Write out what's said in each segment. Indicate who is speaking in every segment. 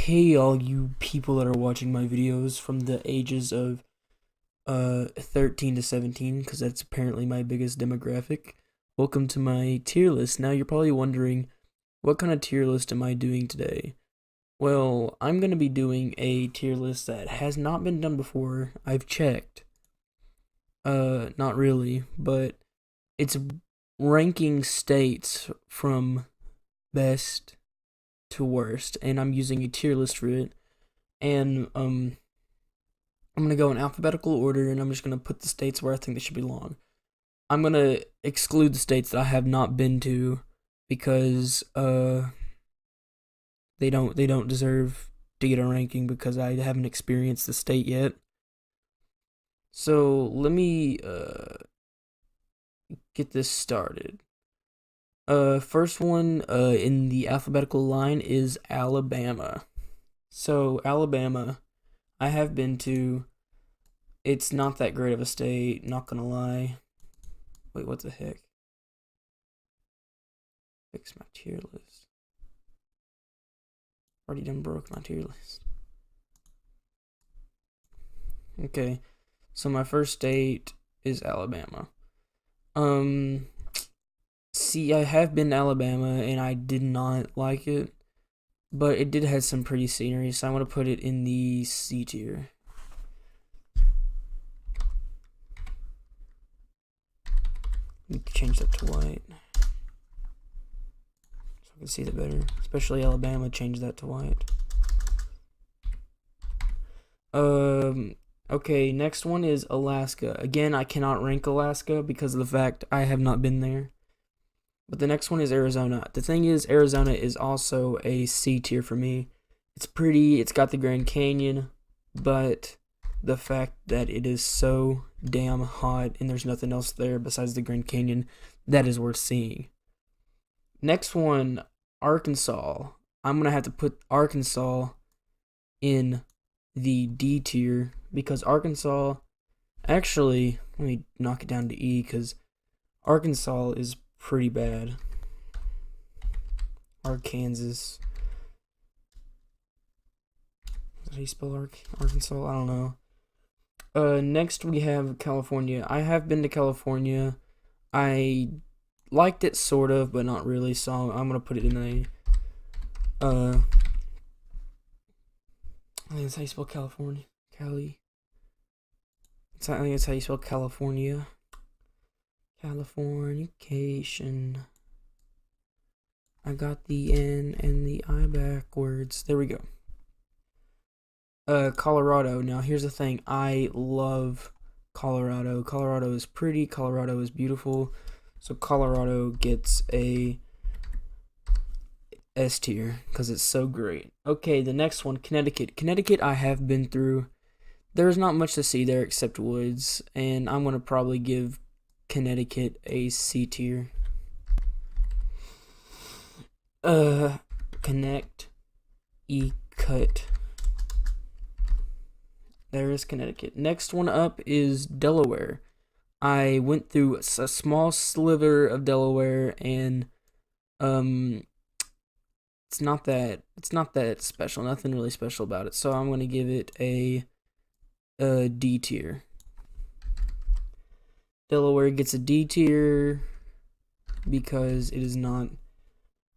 Speaker 1: Hey, all you people that are watching my videos from the ages of 13 to 17, because that's apparently my biggest demographic. Welcome to my tier list. Now you're probably wondering, what kind of tier list am I doing today? Well, I'm going to be doing a tier list that has not been done before. I've checked. Not really, but it's ranking states from best to worst, and I'm using a tier list for it. And I'm gonna go in alphabetical order, and I'm just gonna put the states where I think they should belong. I'm gonna exclude the states that I have not been to because they don't deserve to get a ranking because I haven't experienced the state yet. So let me get this started. First one in the alphabetical line is Alabama. So Alabama, I have been to. It's not that great of a state, not gonna lie. Wait, what the heck? Fix my tier list. Already done broke my tier list. Okay, so my first state is Alabama. See, I have been to Alabama and I did not like it, but it did have some pretty scenery, so I want to put it in the C tier. Let me change that to white so I can see that better. Especially Alabama, change that to white. Okay, next one is Alaska. Again, I cannot rank Alaska because of the fact I have not been there. But the next one is Arizona. The thing is, Arizona is also a C tier for me. It's pretty, it's got the Grand Canyon, but the fact that it is so damn hot and there's nothing else there besides the Grand Canyon, that is worth seeing. Next one, Arkansas. I'm going to have to put Arkansas in the D tier because Arkansas, actually, let me knock it down to E because Arkansas is pretty bad. Arkansas. Is that how you spell Arkansas? I don't know. Next we have California. I have been to California. I liked it sort of, but not really, so I'm gonna put it in a I think that's how you spell California. I think that's how you spell California. Californication. I got the N and the I backwards. There we go. Colorado. Now, here's the thing. I love Colorado. Colorado is pretty. Colorado is beautiful. So Colorado gets a S tier because it's so great. Okay, the next one, Connecticut. Connecticut I have been through. There's not much to see there except woods, and I'm going to probably give Connecticut a C tier. Connect, cut. There is Connecticut. Next one up is Delaware. I went through a small sliver of Delaware, and it's not that special. Nothing really special about it. So I'm gonna give it a D tier. Delaware gets a D tier because it is not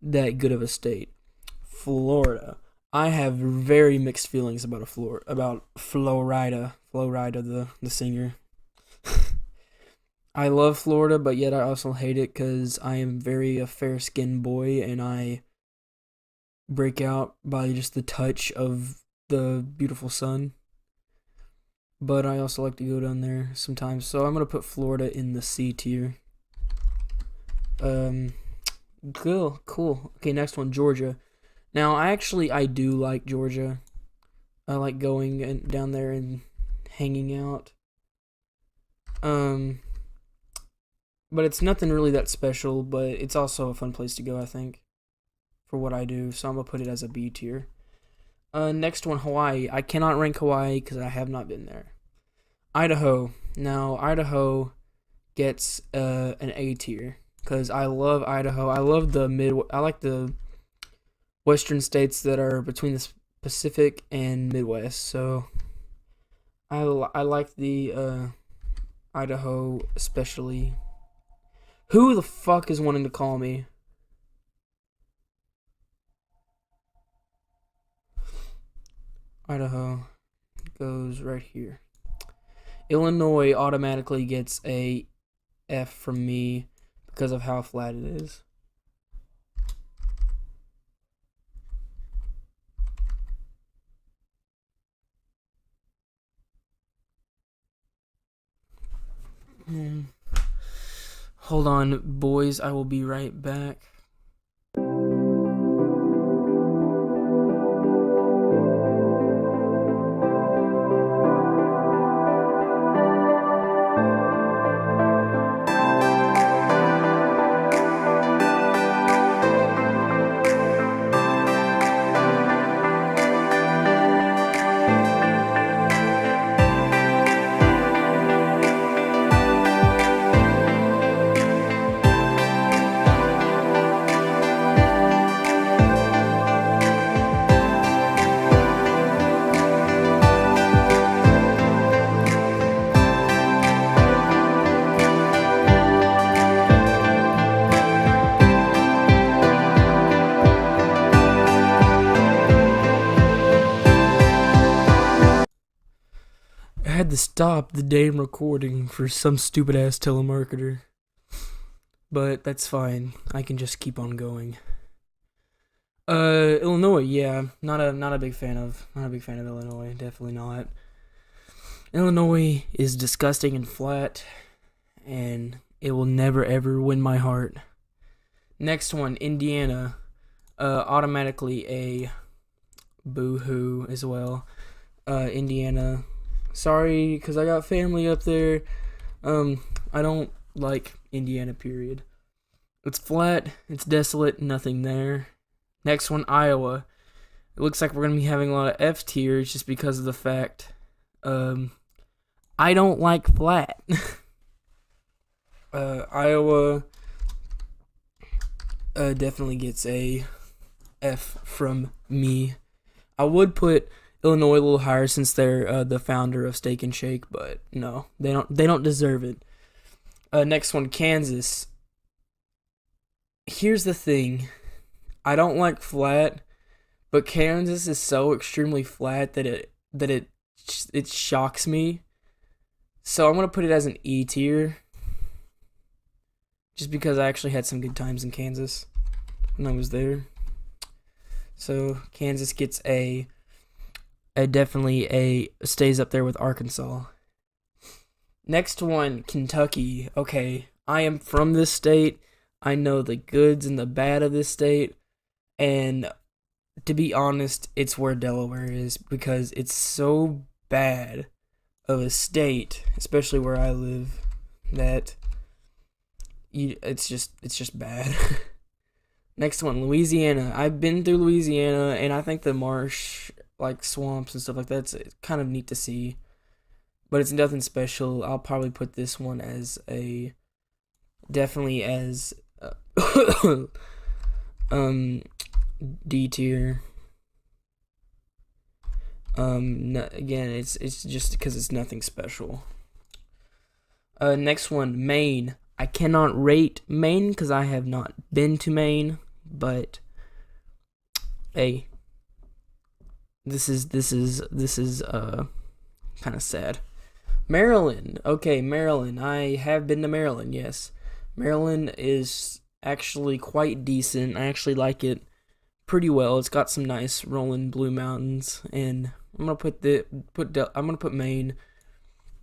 Speaker 1: that good of a state. Florida. I have very mixed feelings about Florida, the singer. I love Florida, but yet I also hate it because I am very a fair-skinned boy, and I break out by just the touch of the beautiful sun. But I also like to go down there sometimes, so I'm gonna put Florida in the C tier. Cool. Okay, next one, Georgia. Now, I do like Georgia. I like going down there and hanging out. But it's nothing really that special, but it's also a fun place to go, I think, for what I do. So I'm gonna put it as a B tier. Next one, Hawaii. I cannot rank Hawaii because I have not been there. Idaho. Now, Idaho gets an A tier because I love Idaho. I like the western states that are between Pacific and Midwest. So I like the Idaho especially. Who the fuck is wanting to call me? Idaho goes right here. Illinois automatically gets a F from me because of how flat it is. Hold on, boys. I will be right back. I had to stop the damn recording for some stupid ass telemarketer. But that's fine. I can just keep on going. Illinois, yeah. Not a big fan of Illinois, definitely not. Illinois is disgusting and flat, and it will never ever win my heart. Next one, Indiana. Automatically a boo-hoo as well. Indiana. Sorry, because I got family up there. I don't like Indiana, period. It's flat, it's desolate, nothing there. Next one, Iowa. It looks like we're going to be having a lot of F tiers just because of the fact, I don't like flat. Iowa definitely gets a F from me. I would put Illinois a little higher since they're the founder of Steak and Shake, but no, they don't deserve it. Next one, Kansas. Here's the thing. I don't like flat, but Kansas is so extremely flat that it shocks me. So I'm gonna put it as an E tier, just because I actually had some good times in Kansas when I was there. So Kansas gets definitely stays up there with Arkansas. Next one, Kentucky. Okay, I am from this state. I know the goods and the bad of this state. And to be honest, it's where Delaware is because it's so bad of a state, especially where I live, that it's just bad. Next one, Louisiana. I've been through Louisiana, and I think the marsh, like swamps and stuff like that, it's kind of neat to see. But it's nothing special. I'll probably put this one as definitely as D tier. Again, it's just because it's nothing special. Next one, Maine. I cannot rate Maine because I have not been to Maine, but hey, this is kind of sad. Maryland. Okay, Maryland. I have been to Maryland, yes. Maryland is actually quite decent. I actually like it pretty well. It's got some nice rolling blue mountains, and I'm gonna put Maine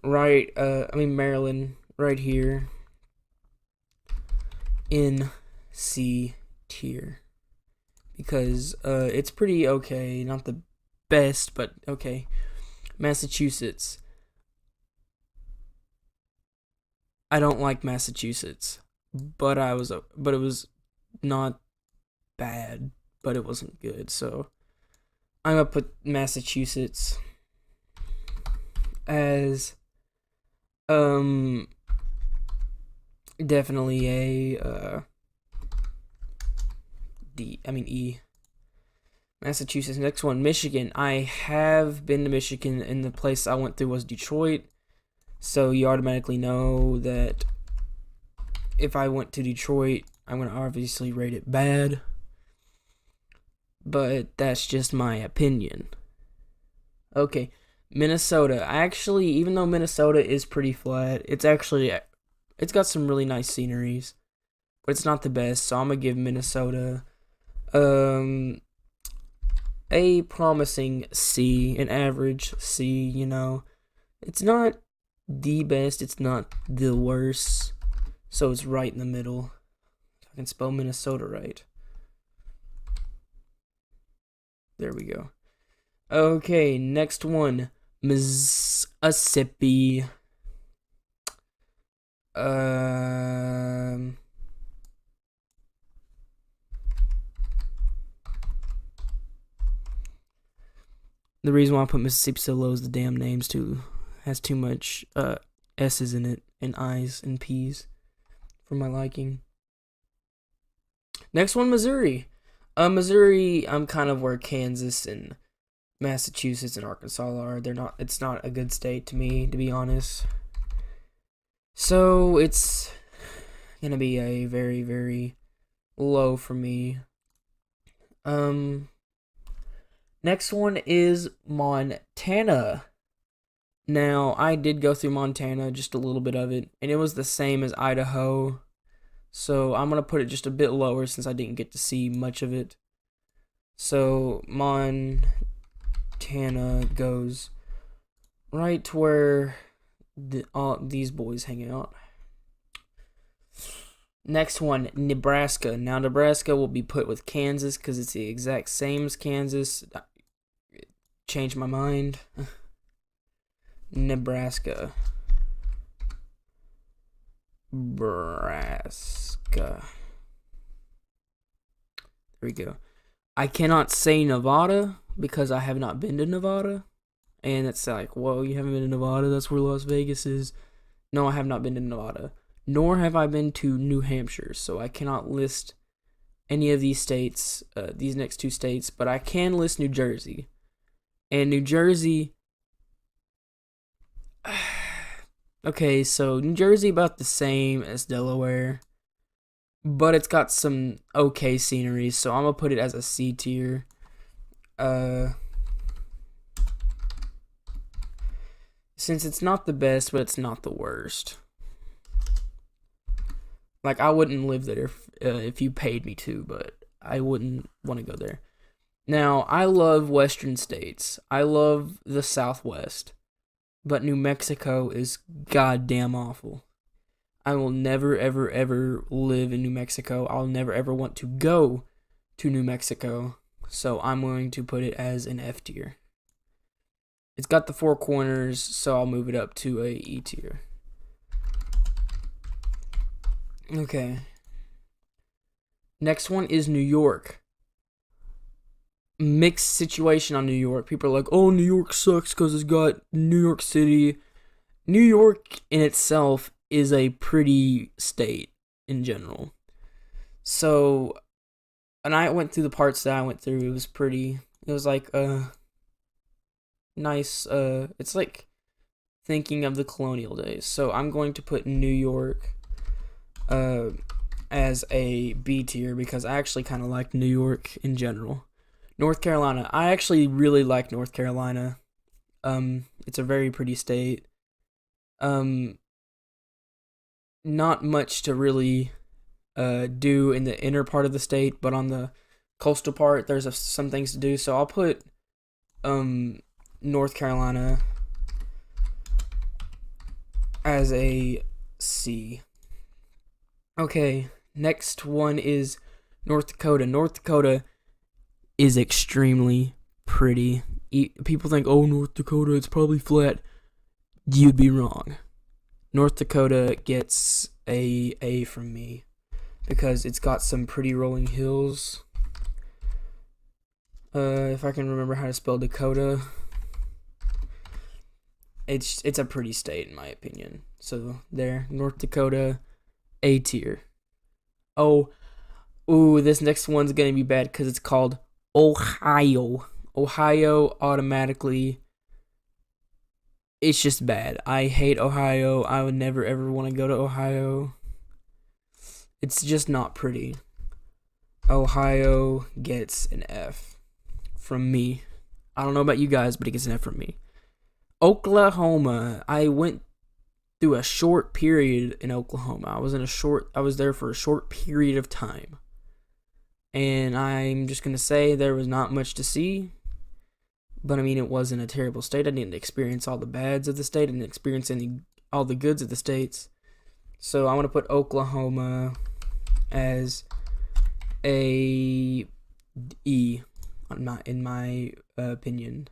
Speaker 1: right. Maryland right here in C tier because it's pretty okay. Not the best, but okay. Massachusetts. I don't like Massachusetts, but it was not bad, but it wasn't good. So I'm gonna put Massachusetts as definitely a E. Massachusetts. Next one, Michigan. I have been to Michigan, and the place I went through was Detroit. So you automatically know that if I went to Detroit, I'm going to obviously rate it bad. But that's just my opinion. Okay, Minnesota. Actually, even though Minnesota is pretty flat, it's got some really nice sceneries, but it's not the best. So I'm gonna give Minnesota a promising C, an average C. You know, it's not the best, it's not the worst, so it's right in the middle. If I can spell Minnesota right. There we go. Okay, next one, Mississippi. The reason why I put Mississippi so low is the damn names has too much S's in it and I's and P's for my liking. Next one, Missouri. Missouri, I'm kind of where Kansas and Massachusetts and Arkansas are. It's not a good state to me, to be honest. So it's gonna be a very, very low for me. Next one is Montana. Now, I did go through Montana, just a little bit of it, and it was the same as Idaho. So I'm going to put it just a bit lower since I didn't get to see much of it. So Montana goes right to where these boys hang out. Next one, Nebraska. Now, Nebraska will be put with Kansas because it's the exact same as Kansas. Changed my mind. Nebraska. There we go. I cannot say Nevada because I have not been to Nevada. And it's like, whoa, you haven't been to Nevada? That's where Las Vegas is. No, I have not been to Nevada. Nor have I been to New Hampshire. So I cannot list any of these states, these next two states. But I can list New Jersey. And New Jersey... Okay, so New Jersey about the same as Delaware, but it's got some okay scenery, so I'm gonna put it as a C tier. Since it's not the best, but it's not the worst. Like, I wouldn't live there if you paid me to, but I wouldn't want to go there. Now, I love Western states. I love the Southwest. But New Mexico is goddamn awful. I will never, ever, ever live in New Mexico. I'll never, ever want to go to New Mexico. So I'm going to put it as an F tier. It's got the four corners, so I'll move it up to a E tier. Okay. Next one is New York. Mixed situation on New York. People are like, oh, New York sucks because it's got New York City. New York in itself is a pretty state in general. So, and I went through the parts that I went through. It was pretty, it was like nice, it's like thinking of the colonial days. So I'm going to put New York as a B tier because I actually kind of like New York in general. North Carolina. I actually really like North Carolina. It's a very pretty state. Not much to really do in the inner part of the state, but on the coastal part, there's some things to do. So I'll put North Carolina as a C. Okay, next one is North Dakota. North Dakota is extremely pretty. People think, oh, North Dakota, it's probably flat. You'd be wrong. North Dakota gets a from me because it's got some pretty rolling hills. If I can remember how to spell Dakota, it's a pretty state in my opinion. So there, North Dakota, A tier. Ooh, this next one's gonna be bad because it's called Ohio. Ohio automatically. It's just bad. I hate Ohio. I would never ever want to go to Ohio. It's just not pretty. Ohio gets an F from me. I don't know about you guys, but it gets an F from me. Oklahoma. I went through a short period in Oklahoma. I was there for a short period of time. And I'm just going to say there was not much to see. But I mean, it wasn't a terrible state. I didn't experience all the bads of the state. I didn't experience all the goods of the states. So I want to put Oklahoma as a E in my opinion.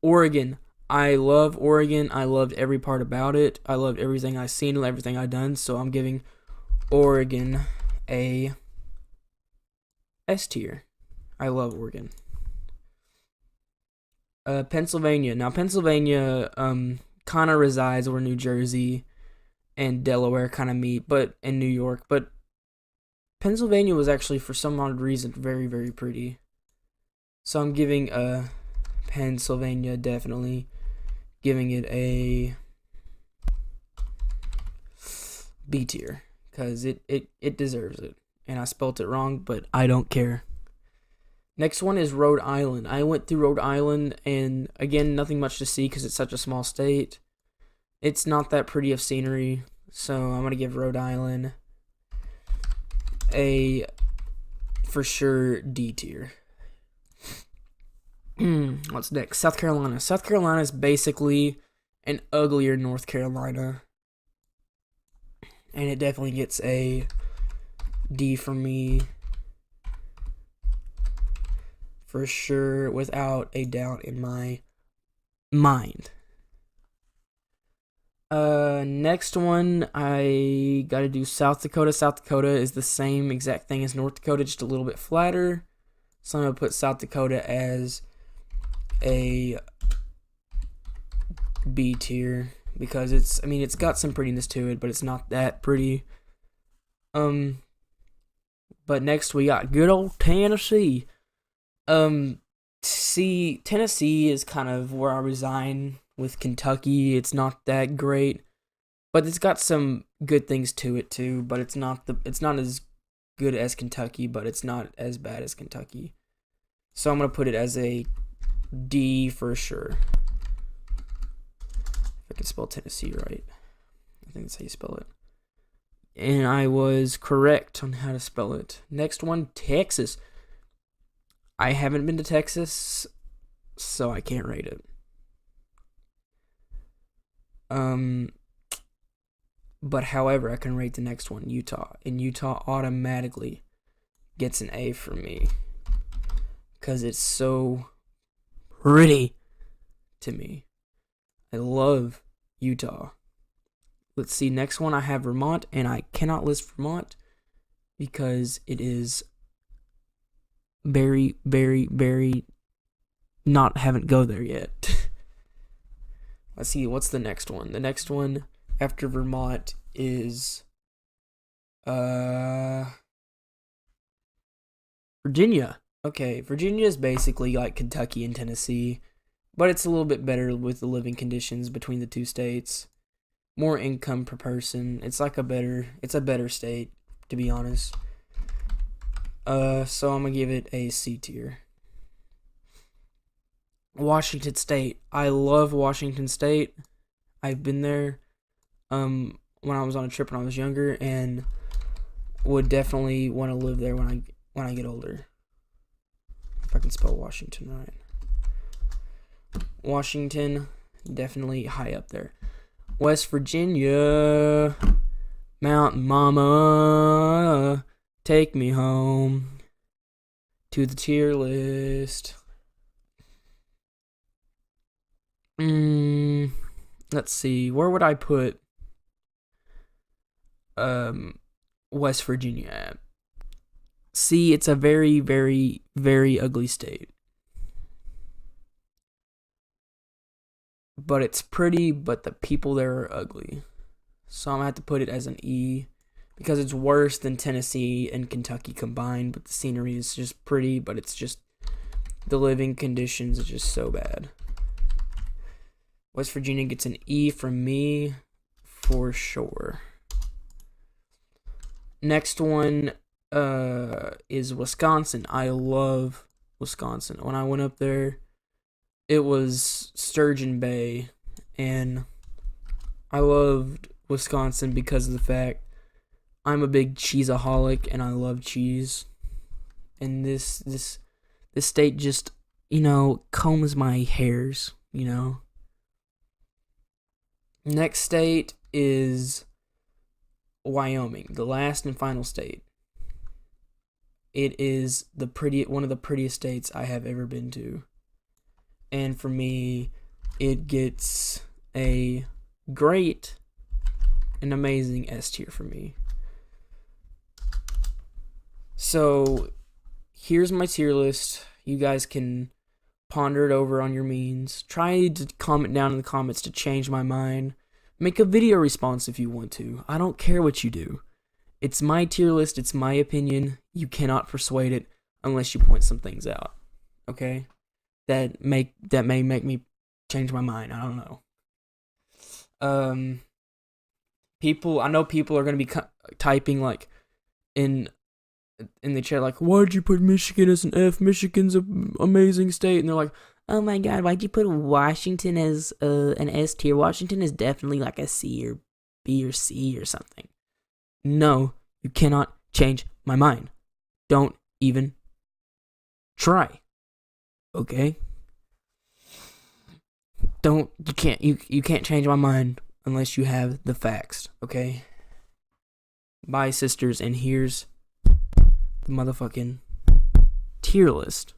Speaker 1: Oregon. I love Oregon. I loved every part about it. I loved everything I've seen and everything I've done. So I'm giving Oregon a S tier. I love Oregon. Pennsylvania. Now, Pennsylvania kind of resides where New Jersey and Delaware kind of meet, but in New York. But Pennsylvania was actually, for some odd reason, very, very pretty. So I'm giving Pennsylvania, definitely giving it a B tier, because it deserves it. And I spelt it wrong, but I don't care. Next one is Rhode Island. I went through Rhode Island, and again, nothing much to see because it's such a small state. It's not that pretty of scenery, so I'm going to give Rhode Island a, for sure, D tier. What's next? South Carolina. South Carolina is basically an uglier North Carolina, and it definitely gets a D from me. For sure, without a doubt in my mind. Next one, I gotta do South Dakota. South Dakota is the same exact thing as North Dakota, just a little bit flatter. So I'm gonna put South Dakota as a B tier because it's got some prettiness to it, but it's not that pretty. But next we got good old Tennessee. Tennessee is kind of where I resign with Kentucky. It's not that great, but it's got some good things to it too. But it's not as good as Kentucky, but it's not as bad as Kentucky. So I'm gonna put it as a D for sure. If I can spell Tennessee right, I think that's how you spell it. And I was correct on how to spell it. Next one, Texas. I haven't been to Texas, so I can't rate it. But however, I can rate the next one, Utah. And Utah automatically gets an A from me. Because it's so pretty to me. I love Utah. Let's see, next one I have Vermont, and I cannot list Vermont because it is very, very, very haven't go there yet. Let's see, what's the next one? The next one after Vermont is Virginia. Okay, Virginia is basically like Kentucky and Tennessee, but it's a little bit better with the living conditions between the two states. More income per person. It's a better state, to be honest. So I'm gonna give it a C tier. Washington State. I love Washington State. I've been there when I was on a trip when I was younger, and would definitely want to live there when I get older. If I can spell Washington right. Washington, definitely high up there. West Virginia, Mountain Mama, take me home to the tier list. Let's see, where would I put West Virginia at? See, it's a very, very, very ugly state. But it's pretty, but the people there are ugly. So I'm going to have to put it as an E, because it's worse than Tennessee and Kentucky combined, but the scenery is just pretty, but it's just The living conditions are just so bad. West Virginia gets an E from me for sure. Next one is Wisconsin. I love Wisconsin. When I went up there, it was Sturgeon Bay, and I loved Wisconsin because of the fact I'm a big cheeseaholic and I love cheese. And this state just, combs my hairs, Next state is Wyoming, the last and final state. It is one of the prettiest states I have ever been to. And for me, it gets a great and amazing S tier for me. So, here's my tier list. You guys can ponder it over on your means. Try to comment down in the comments to change my mind. Make a video response if you want to. I don't care what you do. It's my tier list. It's my opinion. You cannot persuade it unless you point some things out. Okay? That may make me change my mind. I don't know. I know people are going to be typing like in the chat like, why'd you put Michigan as an F? Michigan's an amazing state. And they're like, oh my god, why'd you put Washington as an S tier? Washington is definitely like a C or B or C or something. No, you cannot change my mind. Don't even try. Okay? You can't change my mind unless you have the facts, okay? Bye, sisters, and here's the motherfucking tier list.